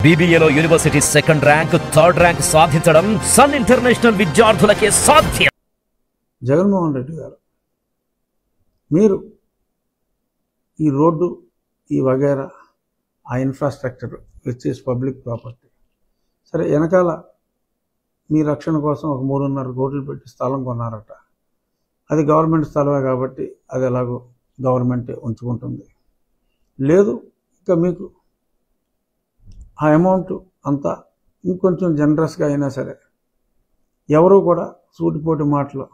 BBAలో university second rank, third rank సాధించడం Sun International విద్యార్థులకే సాధ్యం. జగన్మోహన్ రెడ్డి గారు, మీరు ఈ రోడ్డు, ఈ వగేరా, ఆ infrastructure which is public property, సరే వెనకాల మీ రక్షణ కోసం ఒక 3.5 కోట్లు పెట్టి స్థలం కొన్నారట. అది గవర్నమెంట్ స్థలమే కాబట్టి అది ఎలాగో గవర్నమెంటే ఉంచుకుంటుంది. లేదు, ఇంకా మీకు ఆ అమౌంట్ అంతా ఇంకొంచెం జనరస్గా అయినా సరే ఎవరు కూడా సూటిపోటి మాటలు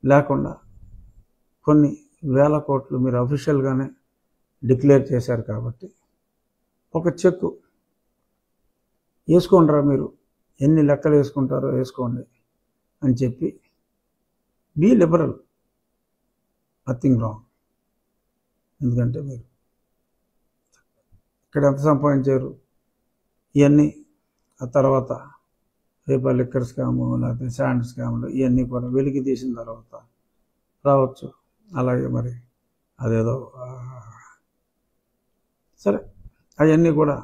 లేకుండా కొన్ని వేల కోట్లు మీరు అఫీషియల్గానే డిక్లేర్ చేశారు కాబట్టి ఒక చెక్కు వేసుకోండిరా, మీరు ఎన్ని లెక్కలు వేసుకుంటారో వేసుకోండి అని చెప్పి బీ లిబరల్, నథింగ్ రాంగ్. ఎందుకంటే మీరు ఇక్కడ ఎంత సంపాదించారు ఇవన్నీ, ఆ తర్వాత రేపు లిక్కర్ స్కాము లేకపోతే శాండ్ స్కాములు ఇవన్నీ కూడా వెలికి తీసిన తర్వాత రావచ్చు. అలాగే మరి అదేదో సరే అవన్నీ కూడా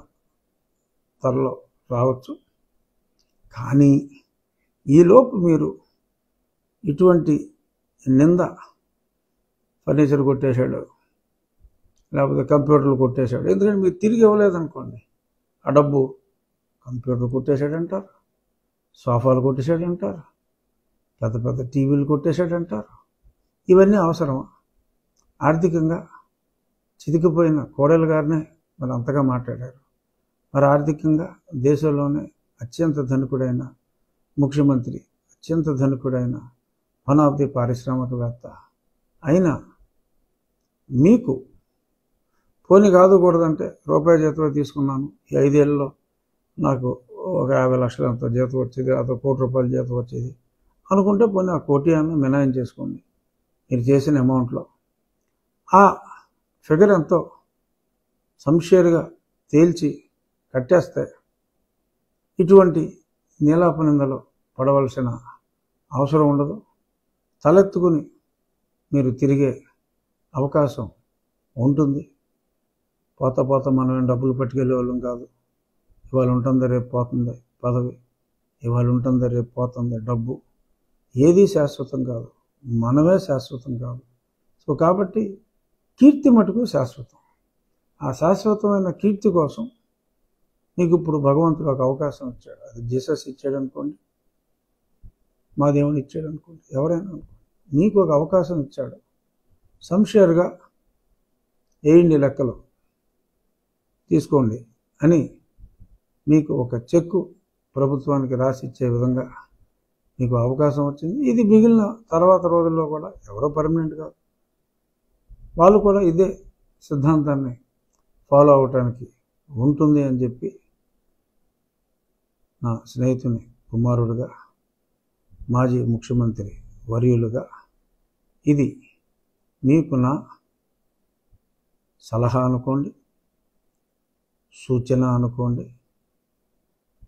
త్వరలో రావచ్చు. కానీ ఈలోపు మీరు ఇటువంటి నింద, ఫర్నిచర్ కొట్టేశాడు లేకపోతే కంప్యూటర్లు కొట్టేశాడు, ఎందుకంటే మీరు తిరిగి ఇవ్వలేదనుకోండి ఆ డబ్బు, కంప్యూటర్ కొట్టేశాడంటారు, సోఫాలు కొట్టేశాడంటారు, పెద్ద పెద్ద టీవీలు కొట్టేశాడంటారు. ఇవన్నీ అవసరమా? ఆర్థికంగా చితికిపోయిన కోడెల గారినే మరి అంతగా మాట్లాడారు. మరి ఆర్థికంగా దేశంలోనే అత్యంత ధనికుడైన ముఖ్యమంత్రి, అత్యంత ధనికుడైన వన్ ఆఫ్ ది పారిశ్రామికవేత్త అయినా మీకు పోనీ కాదుకూడదంటే రూపాయి జీతం తీసుకున్నాను, ఈ 5 ఏళ్ళలో నాకు ఒక 50 లక్షలు అంత జీతం వచ్చేది, అదో 1 కోటి రూపాయల జీతం వచ్చేది అనుకుంటే పోనీ ఆ 1 కోటి అన్న మినహాయం చేసుకోండి. మీరు చేసిన అమౌంట్లో ఆ ఫిగర్ ఎంతో సంషేర్గా తేల్చి కట్టేస్తే ఇటువంటి నీలాపనిందలో పడవలసిన అవసరం ఉండదు. తలెత్తుకుని మీరు తిరిగే అవకాశం ఉంటుంది. పోతా పోతా మనం ఏం డబ్బులు పట్టుకెళ్ళే వాళ్ళం కాదు. ఇవాళ ఉంటుంది రేపు పోతుంది పదవి, ఇవాళ ఉంటుంది రేపు పోతుంది డబ్బు. ఏది శాశ్వతం కాదు, మనమే శాశ్వతం కాదు. సో కాబట్టి కీర్తి మటుకు శాశ్వతం. ఆ శాశ్వతమైన కీర్తి కోసం మీకు ఇప్పుడు భగవంతుడు ఒక అవకాశం ఇచ్చాడు. అది జీసస్ ఇచ్చాడు అనుకోండి, మా దేవుడు ఇచ్చాడు అనుకోండి, ఎవరైనా అనుకోండి, మీకు ఒక అవకాశం ఇచ్చాడు. సంషేర్గా వేయండి, లెక్కలు తీసుకోండి అని మీకు ఒక చెక్కు ప్రభుత్వానికి రాసి ఇచ్చే విధంగా మీకు అవకాశం వచ్చింది. ఇది మిగిలిన తర్వాత రోజుల్లో కూడా ఎవరో పర్మనెంట్ కాదు, వాళ్ళు కూడా ఇదే సిద్ధాంతాన్ని ఫాలో అవటానికి ఉంటుంది అని చెప్పి నా స్నేహితుని కుమారుడుగా, మాజీ ముఖ్యమంత్రి వర్యులుగా ఇది మీకు నా సలహా అనుకోండి, సూచన అనుకోండి,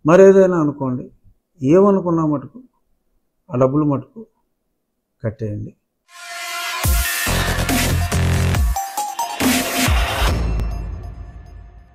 మరేదైనా అనుకోండి. ఏమనుకున్నా మటుకు ఆ డబ్బులు మటుకు కట్టేయండి.